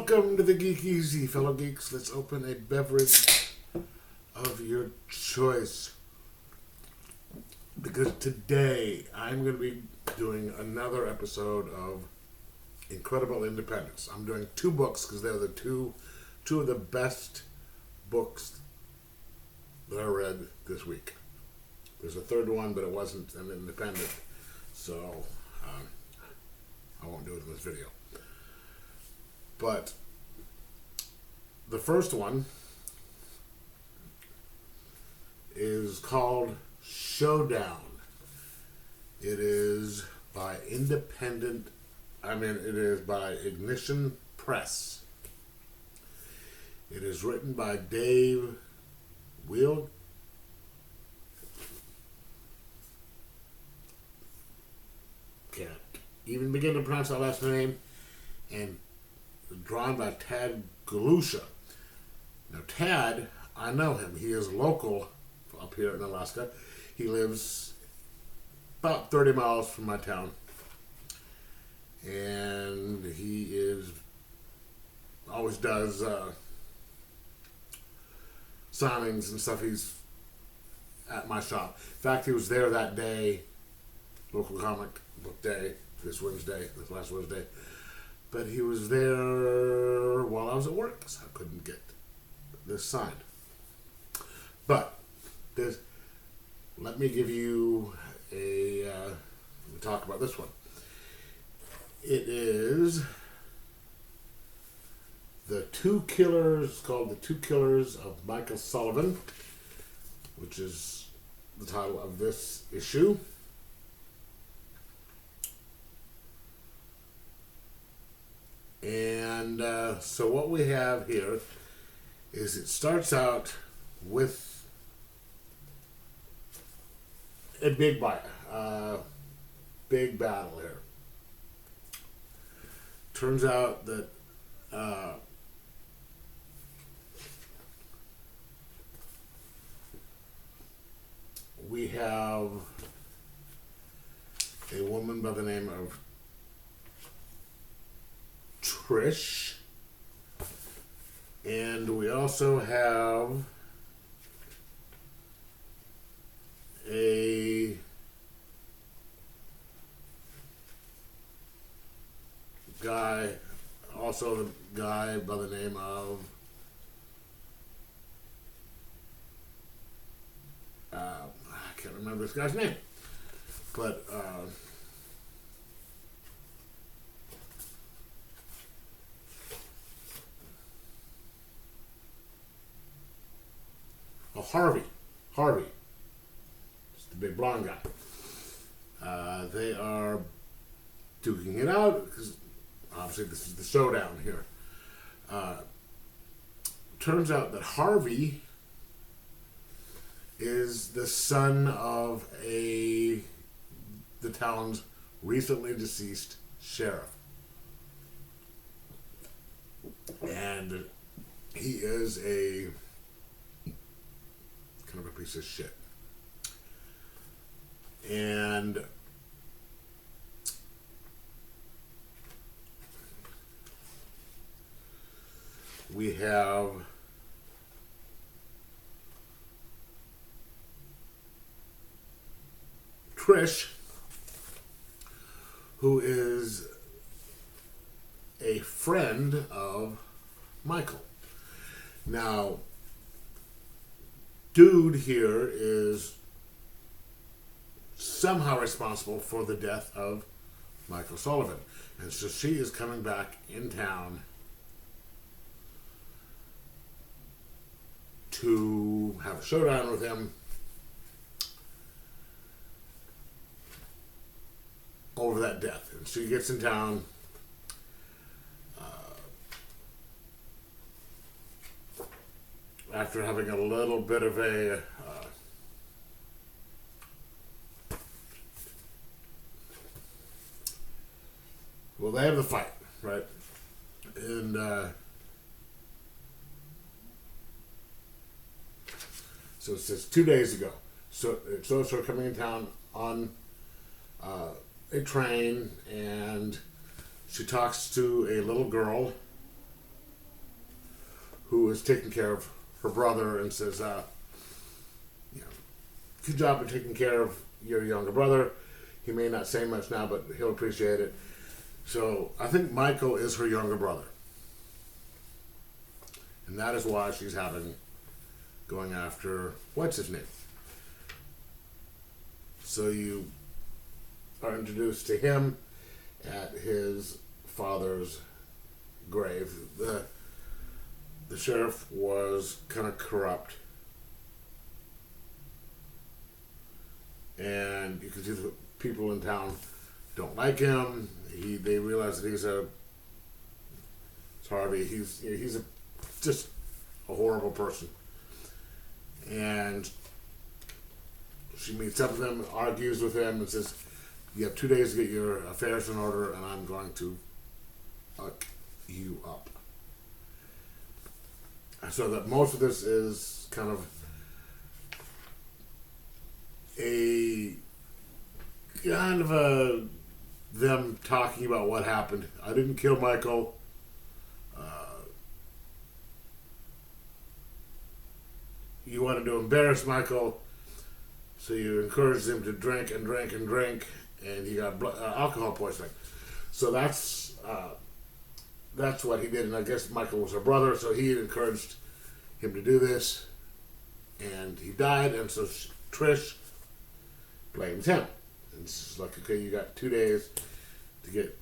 Welcome to the Geek Easy, fellow geeks. Let's open a beverage of your choice. Because today I'm going to be doing another episode of Incredible Independence. I'm doing two books because they're the two of the best books that I read this week. There's a third one, but it wasn't an independent, so I won't do it in this video. But the first one is called Showdown. It is by it is by Ignition Press. It is written by Dave Will. Can't even begin to pronounce that last name. And drawn by Tad Galusha. Now, Tad, I know him. He is local up here in Alaska. He lives about 30 miles from my town. And he always does signings and stuff. He's at my shop. In fact, he was there that day, local comic book day, this last Wednesday. But he was there while I was at work, so I couldn't get this signed. But let me give you we'll talk about this one. It is called The Two Killers of Michael Sullivan, which is the title of this issue. And so what we have here is it starts out with a big battle here. Turns out that we have a woman by the name of Trish, and we also have a guy by the name of I can't remember this guy's name, but Harvey. It's the big blonde guy. They are duking it out because obviously this is the showdown here. Turns out that Harvey is the son of the town's recently deceased sheriff. And he is a kind of a piece of shit. And we have Trish, who is a friend of Michael. Now, dude here is somehow responsible for the death of Michael Sullivan. And so she is coming back in town to have a showdown with him over that death. And she gets in town. After having a little bit of a they have the fight, right? And so it says 2 days ago. So it shows her coming in town on a train, and she talks to a little girl who is taking care of her brother and says, good job in taking care of your younger brother. He may not say much now, but he'll appreciate it. So I think Michael is her younger brother. And that is why she's going after, what's his name? So you are introduced to him at his father's grave. The sheriff was kind of corrupt. And you can see the people in town don't like him. They realize that it's Harvey. He's just a horrible person. And she meets up with him, argues with him, and says, "You have 2 days to get your affairs in order, and I'm going to fuck you up." So that most of this is kind of them talking about what happened. I didn't kill Michael. You wanted to embarrass Michael, so you encouraged him to drink and drink and drink, and he got alcohol poisoning. So that's what he did, and I guess Michael was her brother, so he encouraged him to do this, and he died, and so Trish blames him. And it's like, okay, you got 2 days to get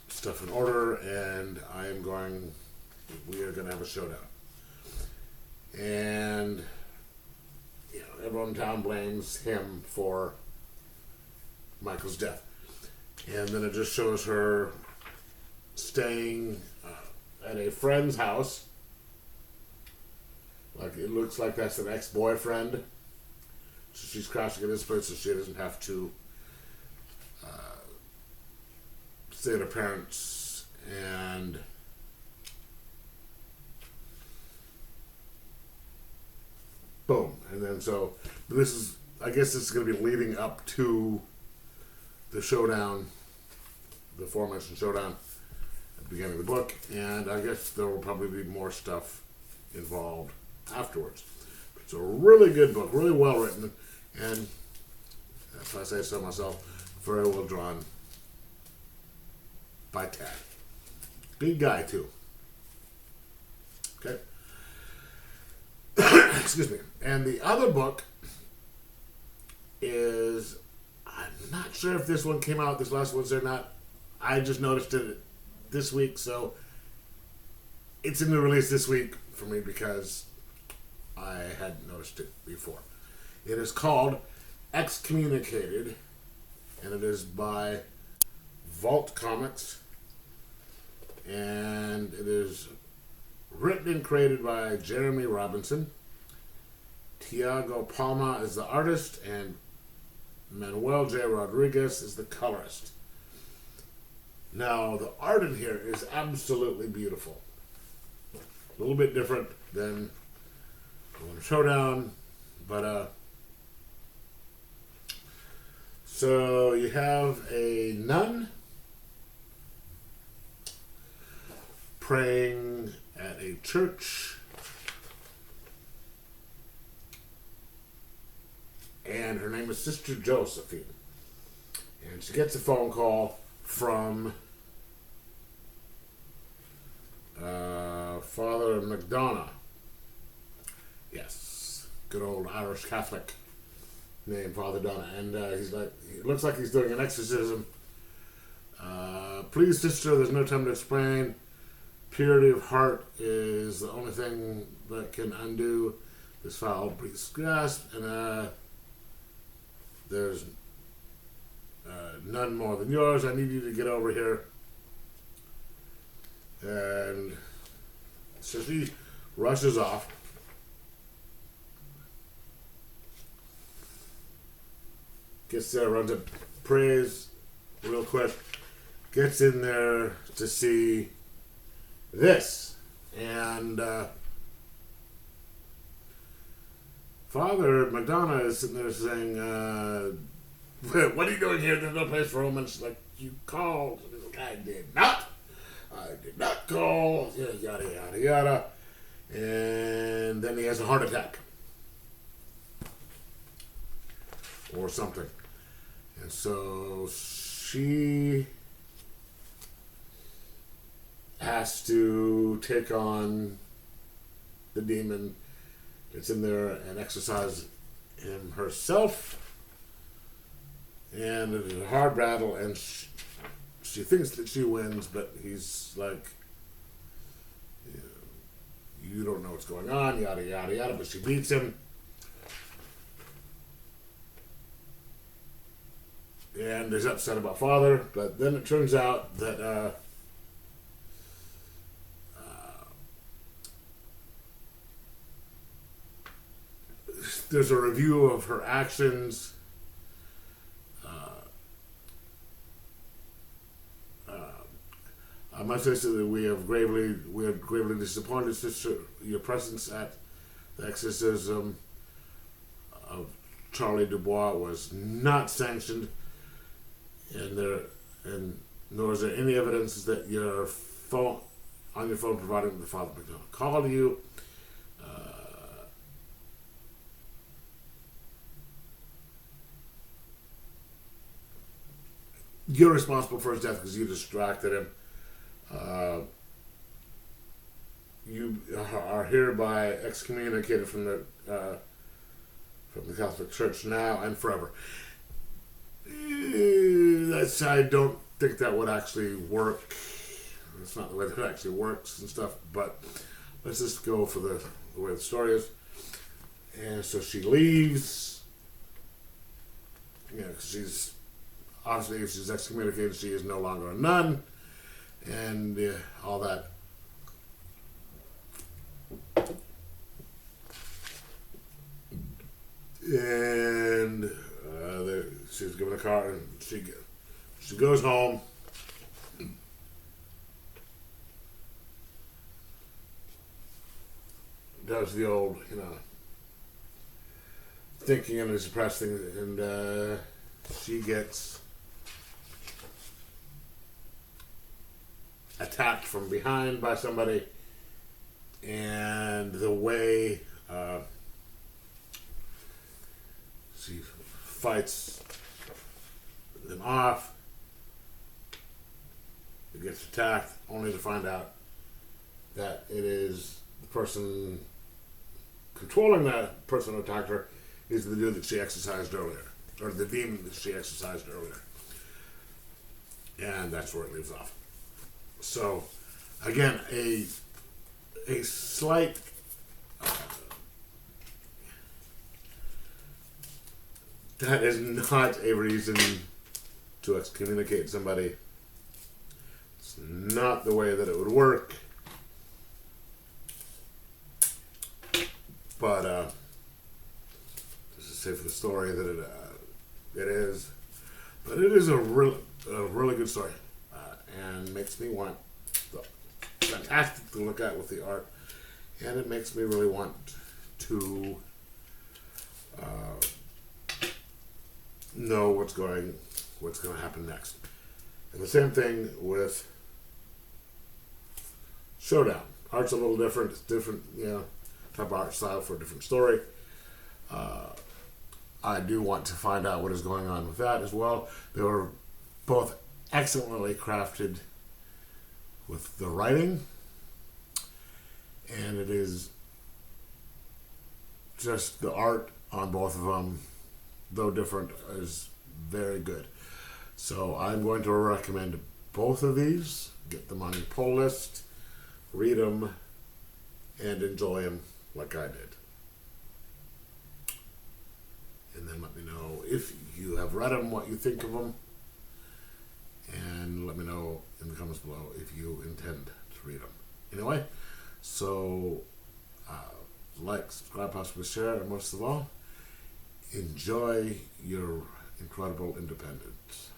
stuff in order, and we are going to have a showdown. And, everyone in town blames him for Michael's death. And then it just shows her staying at a friend's house. Like, it looks like that's an ex-boyfriend. So she's crashing at this place so she doesn't have to stay at her parents. And boom. And then I guess this is going to be leading up to the showdown, the aforementioned showdown at the beginning of the book. And I guess there will probably be more stuff involved afterwards. It's a really good book, really well written, and if I say so myself, very well drawn by Tad. Big guy, too. Okay? Excuse me. And the other book is, I'm not sure if this one came out, this last one's or not. I just noticed it this week, so it's in the release this week for me because I hadn't noticed it before. It is called Excommunicated, and it is by Vault Comics, and it is written and created by Jeremy Robinson. Tiago Palma is the artist, and Manuel J. Rodriguez is the colorist. Now, the art in here is absolutely beautiful. A little bit different than Showdown, but so you have a nun praying at a church, and her name is Sister Josephine, and she gets a phone call from Father McDonough. Yes, good old Irish Catholic named Father Donna, and he's like, it looks like he's doing an exorcism. Please, sister, there's no time to explain. Purity of heart is the only thing that can undo this foul priest's grasp, and there's none more than yours. I need you to get over here. And so she rushes off. Gets there, runs up, prays real quick, gets in there to see this. And Father McDonough is sitting there saying, what are you doing here? There's no place for him. And she's like, you called. And he's like, I did not call. Yada, yada, yada. and then he has a heart attack or something. And so she has to take on the demon that's in there and exorcise him herself. And it's a hard battle, and she thinks that she wins, but he's like, you don't know what's going on, yada, yada, yada, but she beats him. And is upset about father, but then it turns out that there's a review of her actions. I must say that we are gravely disappointed, sister. Your presence at the exorcism of Charlie Dubois was not sanctioned, and nor is there any evidence that your phone providing the Father McDonald called you. You're responsible for his death because you distracted him. You are hereby excommunicated from the Catholic Church now and forever. I don't think that would actually work. That's not the way that it actually works and stuff. But let's just go for the way the story is. And so she leaves. She's obviously, if she's excommunicated, she is no longer a nun. And all that. And she's given a car, and she goes home. Does the old, thinking and suppressed thing, and she gets attacked from behind by somebody, and the way she fights them off, it gets attacked, only to find out that it is the person controlling that person who attacked her is the dude that she exorcised earlier, or the demon that she exorcised earlier. And that's where it leaves off. So, again, a slight that is not a reason to excommunicate somebody. It's not the way that it would work. But just to say for the story that it is, but it is a really good story. And makes me want fantastic to look at with the art, and it makes me really want to know what's going to happen next. And the same thing with Showdown. Art's a little different. It's different, type of art style for a different story. I do want to find out what is going on with that as well. They were both excellently crafted with the writing, and it is just the art on both of them, though different, is very good. So I'm going to recommend both of these. Get them on your pull list, read them, and enjoy them like I did. And then let me know if you have read them, what you think of them. And let me know in the comments below if you intend to read them. Anyway, so like, subscribe, possibly share, and most of all, enjoy your incredible independence.